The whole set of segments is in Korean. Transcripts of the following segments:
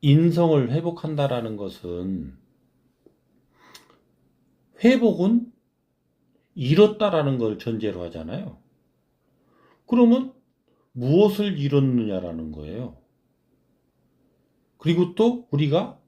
인성을 회복한다라는 것은 회복은 잃었다라는 걸 전제로 하잖아요. 그러면 무엇을 잃었느냐라는 거예요. 그리고 또 우리가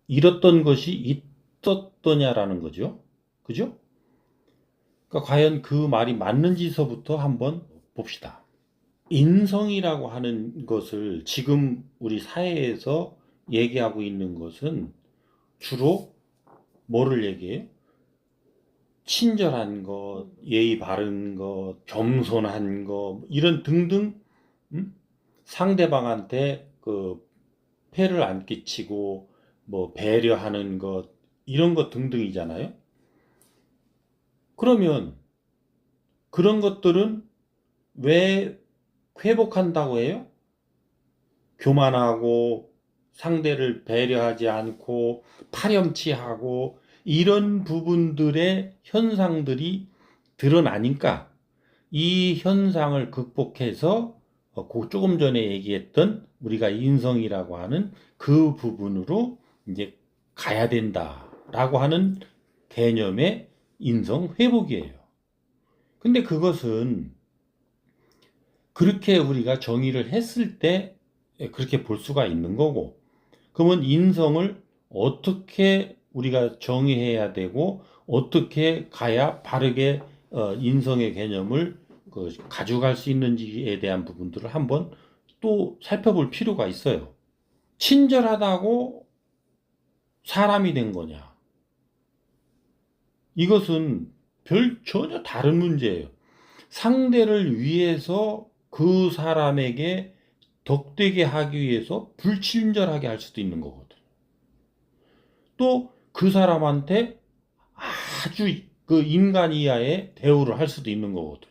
잃었던 것이 있었더냐라는 거죠. 그죠? 그러니까 과연 그 말이 맞는지서부터 한번 봅시다. 인성이라고 하는 것을 지금 우리 사회에서 얘기하고 있는 것은 주로 뭐를 얘기해요? 친절한 것, 예의 바른 것, 겸손한 것, 이런 등등, 상대방한테 폐를 안 끼치고 뭐 배려하는 것, 이런 것 등등이잖아요. 그러면 그런 것들은 왜 회복한다고 해요? 교만하고 상대를 배려하지 않고 파렴치하고 이런 부분들의 현상들이 드러나니까 이 현상을 극복해서 조금 전에 얘기했던 우리가 인성이라고 하는 그 부분으로 이제 가야 된다라고 하는 개념의 인성 회복이에요. 근데 그것은 그렇게 우리가 정의를 했을 때 그렇게 볼 수가 있는 거고, 그러면 인성을 어떻게 우리가 정의해야 되고 어떻게 가야 바르게 인성의 개념을 가져갈 수 있는지에 대한 부분들을 한번 또 살펴볼 필요가 있어요. 친절하다고 사람이 된 거냐? 이것은 전혀 다른 문제예요. 상대를 위해서 그 사람에게 덕되게 하기 위해서 불친절하게 할 수도 있는 거거든. 또 그 사람한테 아주 그 인간 이하의 대우를 할 수도 있는 거거든.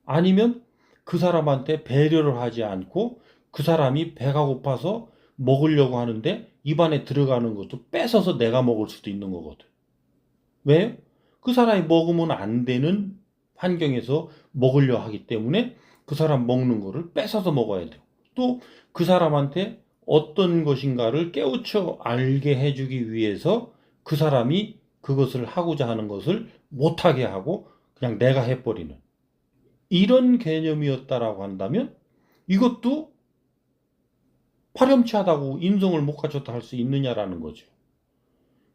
아니면 그 사람한테 배려를 하지 않고 그 사람이 배가 고파서 먹으려고 하는데 입안에 들어가는 것도 뺏어서 내가 먹을 수도 있는 거거든. 왜요? 그 사람이 먹으면 안 되는 환경에서 먹으려 하기 때문에 그 사람 먹는 거를 뺏어서 먹어야 돼요. 또 그 사람한테 어떤 것인가를 깨우쳐 알게 해주기 위해서 그 사람이 그것을 하고자 하는 것을 못하게 하고 그냥 내가 해버리는 이런 개념이었다라고 한다면 이것도 파렴치하다고 인성을 못 갖췄다 할 수 있느냐라는 거죠.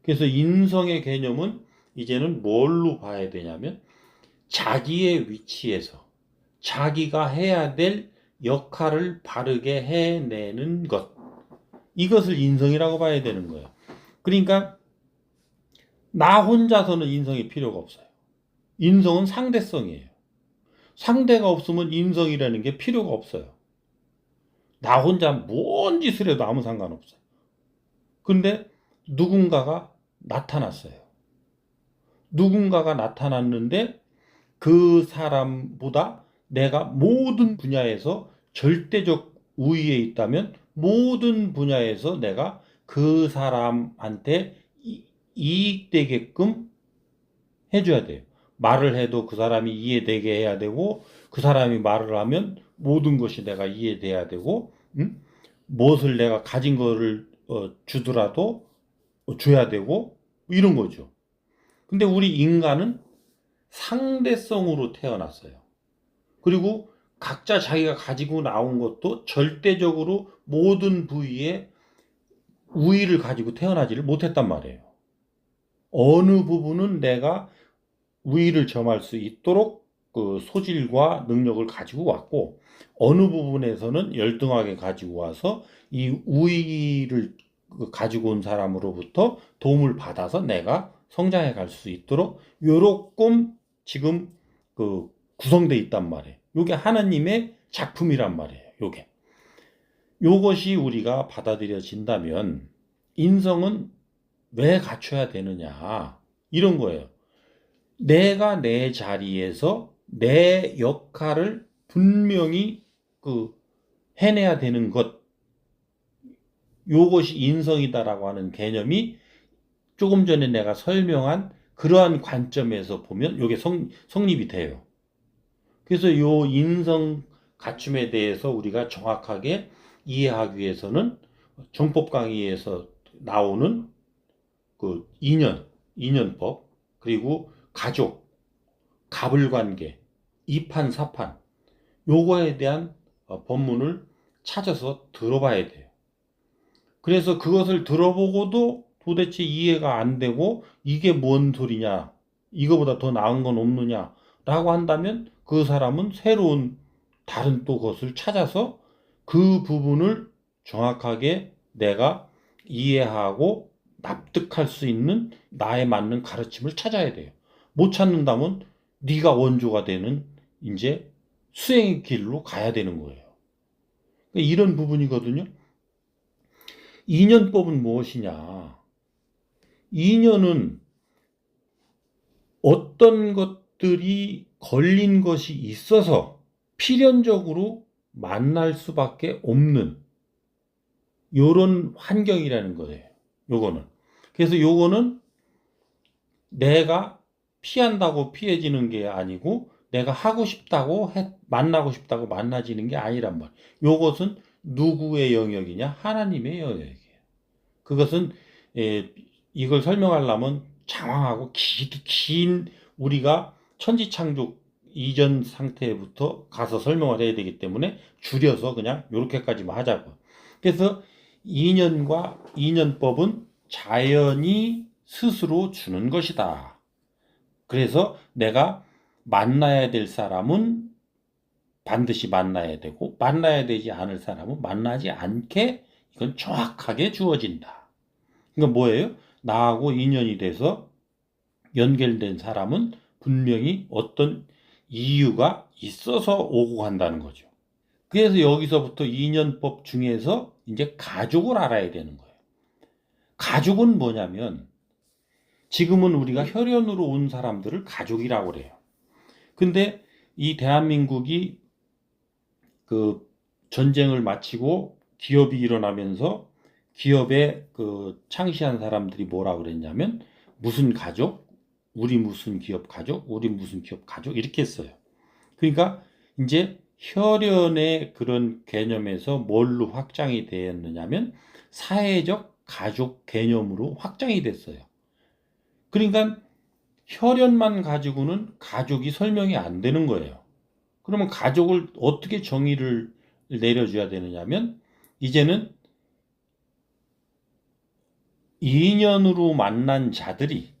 그래서 인성의 개념은 이제는 뭘로 봐야 되냐면 자기의 위치에서 자기가 해야 될 역할을 바르게 해내는 것. 이것을 인성이라고 봐야 되는 거예요. 그러니까 나 혼자서는 인성이 필요가 없어요. 인성은 상대성이에요. 상대가 없으면 인성이라는 게 필요가 없어요. 나 혼자 뭔 짓을 해도 아무 상관없어요. 근데 누군가가 나타났어요. 누군가가 나타났는데 그 사람보다 내가 모든 분야에서 절대적 우위에 있다면 모든 분야에서 내가 그 사람한테 이익되게끔 해줘야 돼요. 말을 해도 그 사람이 이해되게 해야 되고 그 사람이 말을 하면 모든 것이 내가 이해돼야 되고 무엇을 내가 가진 거를 주더라도 줘야 되고 이런 거죠. 근데 우리 인간은 상대성으로 태어났어요. 그리고 각자 자기가 가지고 나온 것도 절대적으로 모든 부위에 우위를 가지고 태어나지를 못했단 말이에요. 어느 부분은 내가 우위를 점할 수 있도록 그 소질과 능력을 가지고 왔고 어느 부분에서는 열등하게 가지고 와서 이 우위를 가지고 온 사람으로부터 도움을 받아서 내가 성장해 갈 수 있도록 요렇게 지금 구성되어 있단 말이에요. 요게 하나님의 작품이란 말이에요. 요것이 우리가 받아들여진다면 인성은 왜 갖춰야 되느냐 이런 거예요. 내가 내 자리에서 내 역할을 분명히 해내야 되는 것, 요것이 인성이다라고 하는 개념이 조금 전에 내가 설명한 그러한 관점에서 보면 요게 성립이 돼요. 그래서 요 인성 갖춤에 대해서 우리가 정확하게 이해하기 위해서는 정법 강의에서 나오는 그 인연법, 그리고 가족, 가불관계, 이판사판, 요거에 대한 법문을 찾아서 들어봐야 돼요. 그래서 그것을 들어보고도 도대체 이해가 안 되고 이게 뭔 소리냐, 이거보다 더 나은 건 없느냐 라고 한다면 그 사람은 새로운 다른 또 것을 찾아서 그 부분을 정확하게 내가 이해하고 납득할 수 있는 나에 맞는 가르침을 찾아야 돼요. 못 찾는다면 네가 원조가 되는 이제 수행의 길로 가야 되는 거예요. 이런 부분이거든요. 인연법은 무엇이냐? 인연은 어떤 것들이 걸린 것이 있어서 필연적으로 만날 수밖에 없는 요런 환경이라는 거예요. 요거는. 그래서 요거는 내가 피한다고 피해지는 게 아니고 내가 하고 싶다고 만나고 싶다고 만나지는 게 아니란 말이에요. 요것은 누구의 영역이냐? 하나님의 영역이에요. 그것은 이걸 설명하려면 장황하고 긴 우리가 천지창조 이전 상태부터 가서 설명을 해야 되기 때문에 줄여서 그냥 이렇게까지만 하자고. 그래서 인연과 인연법은 자연이 스스로 주는 것이다. 그래서 내가 만나야 될 사람은 반드시 만나야 되고 만나야 되지 않을 사람은 만나지 않게 이건 정확하게 주어진다. 그러니까 뭐예요? 나하고 인연이 돼서 연결된 사람은 분명히 어떤 이유가 있어서 오고 간다는 거죠. 그래서 여기서부터 인연법 중에서 이제 가족을 알아야 되는 거예요. 가족은 뭐냐면 지금은 우리가 혈연으로 온 사람들을 가족이라고 그래요. 근데 이 대한민국이 그 전쟁을 마치고 기업이 일어나면서 기업에 그 창시한 사람들이 뭐라 그랬냐면 무슨 가족, 우리 무슨 기업 가족, 우리 무슨 기업 가족 이렇게 했어요. 그러니까 이제 혈연의 그런 개념에서 뭘로 확장이 되었느냐면 사회적 가족 개념으로 확장이 됐어요. 그러니까 혈연만 가지고는 가족이 설명이 안 되는 거예요. 그러면 가족을 어떻게 정의를 내려줘야 되느냐면 이제는 인연으로 만난 자들이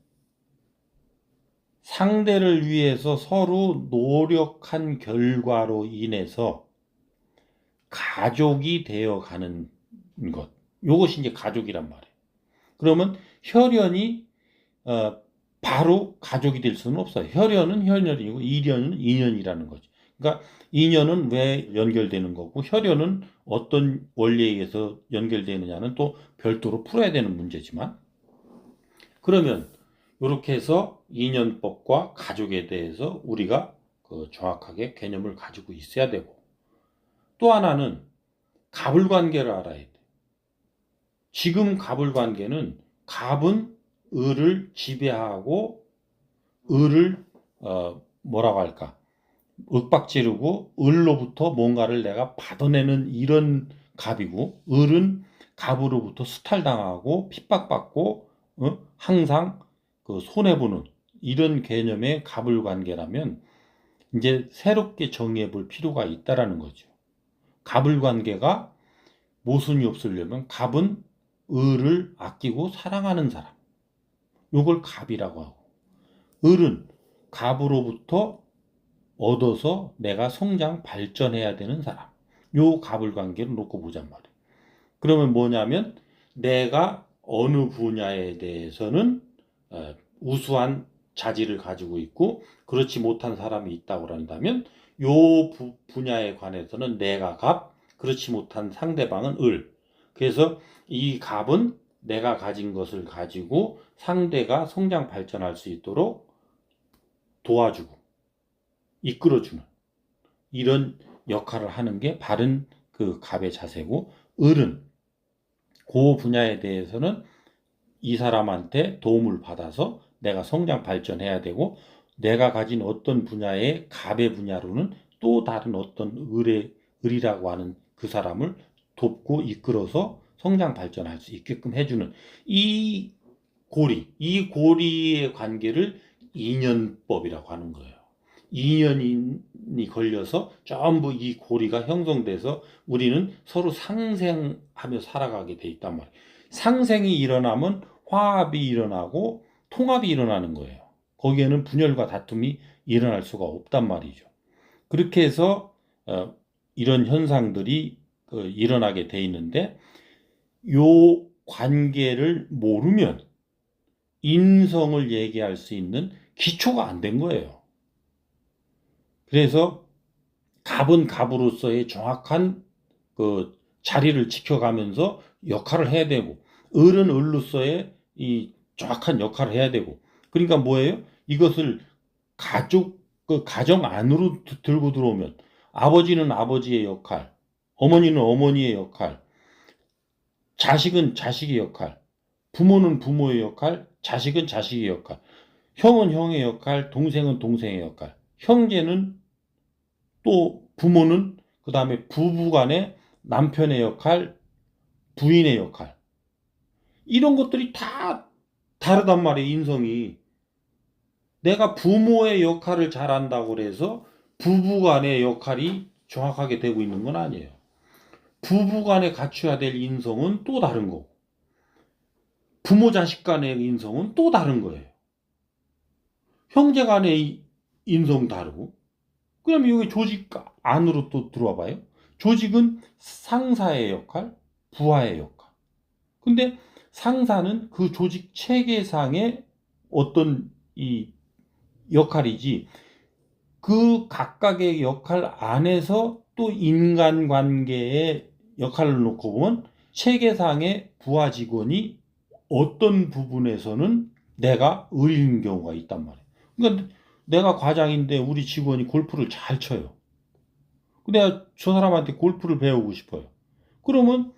상대를 위해서 서로 노력한 결과로 인해서 가족이 되어 가는 것. 이것이 이제 가족이란 말이에요. 그러면 혈연이 바로 가족이 될 수는 없어요. 혈연은 혈연이고 인연은 인연이라는 거죠. 그러니까 인연은 왜 연결되는 거고 혈연은 어떤 원리에 의해서 연결되느냐는 또 별도로 풀어야 되는 문제지만 그러면 이렇게 해서 인연법과 가족에 대해서 우리가 정확하게 개념을 가지고 있어야 되고 또 하나는 갑을관계를 알아야 돼. 지금 갑을관계는 갑은 을을 지배하고 을을 뭐라고 할까 윽박지르고 을로부터 뭔가를 내가 받아내는 이런 갑이고 을은 갑으로부터 수탈당하고 핍박받고 항상 그 손해보는 이런 개념의 갑을관계라면 이제 새롭게 정의해 볼 필요가 있다라는 거죠. 갑을관계가 모순이 없으려면 갑은 을을 아끼고 사랑하는 사람 요걸 갑이라고 하고 을은 갑으로부터 얻어서 내가 성장 발전해야 되는 사람 요 갑을관계를 놓고 보잔 말이에요. 그러면 뭐냐면 내가 어느 분야에 대해서는 우수한 자질을 가지고 있고 그렇지 못한 사람이 있다고 한다면 요 분야에 관해서는 내가 갑, 그렇지 못한 상대방은 을. 그래서 이 갑은 내가 가진 것을 가지고 상대가 성장 발전할 수 있도록 도와주고 이끌어주는 이런 역할을 하는 게 바른 그 갑의 자세고 을은 그 분야에 대해서는 이 사람한테 도움을 받아서 내가 성장 발전해야 되고 내가 가진 어떤 분야의 갑의 분야로는 또 다른 어떤 을이라고 하는 그 사람을 돕고 이끌어서 성장 발전할 수 있게끔 해주는 이 고리의 관계를 인연법이라고 하는 거예요. 인연이 걸려서 전부 이 고리가 형성돼서 우리는 서로 상생하며 살아가게 돼 있단 말이에요. 상생이 일어나면 화합이 일어나고 통합이 일어나는 거예요. 거기에는 분열과 다툼이 일어날 수가 없단 말이죠. 그렇게 해서 이런 현상들이 일어나게 돼 있는데, 요 관계를 모르면 인성을 얘기할 수 있는 기초가 안 된 거예요. 그래서 갑은 갑으로서의 정확한 그 자리를 지켜가면서 역할을 해야 되고, 을은 을로서의 이 정확한 역할을 해야 되고, 그러니까 뭐예요? 이것을 가정 안으로 들고 들어오면 아버지는 아버지의 역할, 어머니는 어머니의 역할, 자식은 자식의 역할, 부모는 부모의 역할, 자식은 자식의 역할, 형은 형의 역할, 동생은 동생의 역할, 형제는 또 부모는 그 다음에 부부간의 남편의 역할, 부인의 역할, 이런 것들이 다 다르단 말이에요. 인성이. 내가 부모의 역할을 잘한다고 해서 부부간의 역할이 정확하게 되고 있는 건 아니에요. 부부간에 갖춰야 될 인성은 또 다른 거고, 부모 자식 간의 인성은 또 다른 거예요. 형제 간의 인성 다르고. 그럼 여기 조직 안으로 또 들어와 봐요. 조직은 상사의 역할, 부하의 역할. 근데 상사는 그 조직 체계상의 어떤 이 역할이지, 그 각각의 역할 안에서 또 인간관계의 역할을 놓고 보면 체계상의 부하 직원이 어떤 부분에서는 내가 의리인 경우가 있단 말이에요. 그러니까 내가 과장인데 우리 직원이 골프를 잘 쳐요. 내가 저 사람한테 골프를 배우고 싶어요. 그러면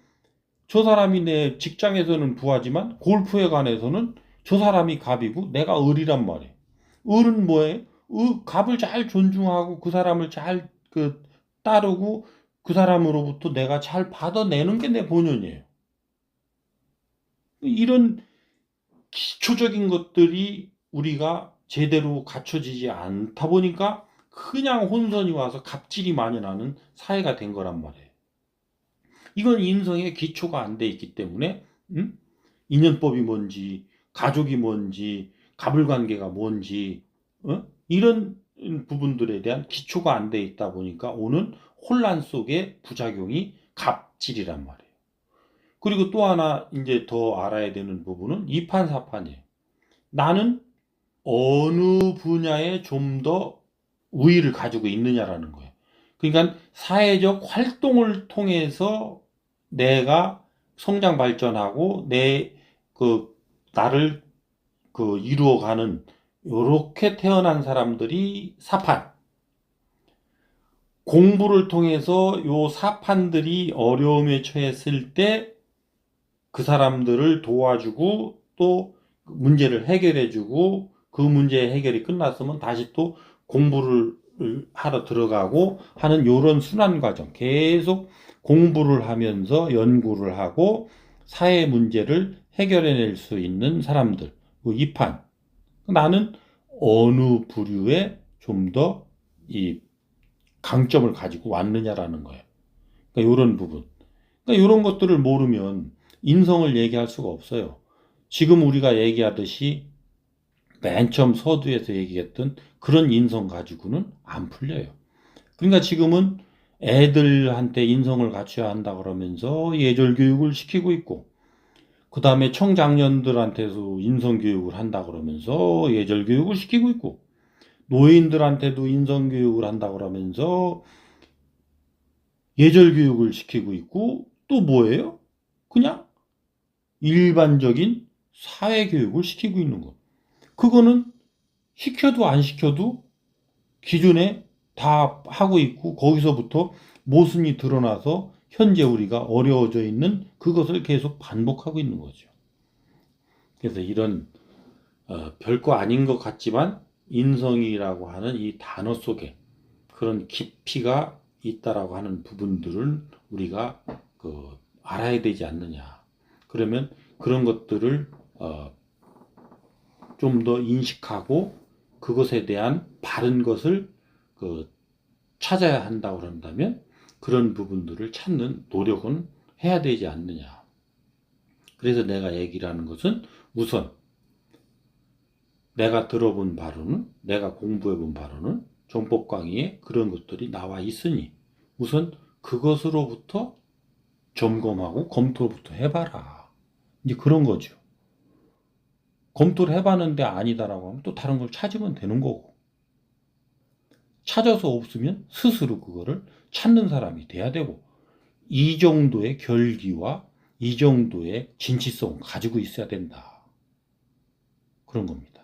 저 사람이 내 직장에서는 부하지만 골프에 관해서는 저 사람이 갑이고 내가 을이란 말이에요. 을은 뭐예요? 갑을 잘 존중하고 그 사람을 잘 따르고 그 사람으로부터 내가 잘 받아내는 게 내 본연이에요. 이런 기초적인 것들이 우리가 제대로 갖춰지지 않다 보니까 그냥 혼선이 와서 갑질이 많이 나는 사회가 된 거란 말이에요. 이건 인성의 기초가 안 돼 있기 때문에 인연법이 뭔지, 가족이 뭔지, 갑을관계가 뭔지, 이런 부분들에 대한 기초가 안 돼 있다 보니까 오는 혼란 속의 부작용이 갑질이란 말이에요. 그리고 또 하나 이제 더 알아야 되는 부분은 이판사판이에요. 나는 어느 분야에 좀 더 우위를 가지고 있느냐라는 거예요. 그러니까 사회적 활동을 통해서 내가 성장 발전하고 나를 이루어가는, 요렇게 태어난 사람들이 사판. 공부를 통해서 요 사판들이 어려움에 처했을 때 그 사람들을 도와주고 또 문제를 해결해주고, 그 문제 해결이 끝났으면 다시 또 공부를 하러 들어가고 하는 요런 순환 과정. 계속 공부를 하면서 연구를 하고 사회 문제를 해결해낼 수 있는 사람들. 이판. 나는 어느 부류에 좀 더 이 강점을 가지고 왔느냐라는 거예요. 그러니까 이런 부분. 그러니까 이런 것들을 모르면 인성을 얘기할 수가 없어요. 지금 우리가 얘기하듯이 맨 처음 서두에서 얘기했던 그런 인성 가지고는 안 풀려요. 그러니까 지금은 애들한테 인성을 갖춰야 한다 그러면서 예절 교육을 시키고 있고, 그 다음에 청장년들한테도 인성 교육을 한다 그러면서 예절 교육을 시키고 있고, 노인들한테도 인성 교육을 한다 그러면서 예절 교육을 시키고 있고, 또 뭐예요? 그냥 일반적인 사회 교육을 시키고 있는 거. 그거는 시켜도 안 시켜도 기존에 다 하고 있고, 거기서부터 모순이 드러나서 현재 우리가 어려워져 있는 그것을 계속 반복하고 있는 거죠. 그래서 이런 별거 아닌 것 같지만 인성이라고 하는 이 단어 속에 그런 깊이가 있다라고 하는 부분들을 우리가 알아야 되지 않느냐. 그러면 그런 것들을 좀 더 인식하고 그것에 대한 바른 것을 찾아야 한다고 그런다면 그런 부분들을 찾는 노력은 해야 되지 않느냐. 그래서 내가 얘기를 하는 것은 우선 내가 들어본 바로는, 내가 공부해본 바로는 정법 강의에 그런 것들이 나와 있으니 우선 그것으로부터 점검하고 검토부터 해봐라. 이제 그런 거죠. 검토를 해봤는데 아니다라고 하면 또 다른 걸 찾으면 되는 거고, 찾아서 없으면 스스로 그거를 찾는 사람이 돼야 되고, 이 정도의 결기와 이 정도의 진취성을 가지고 있어야 된다. 그런 겁니다.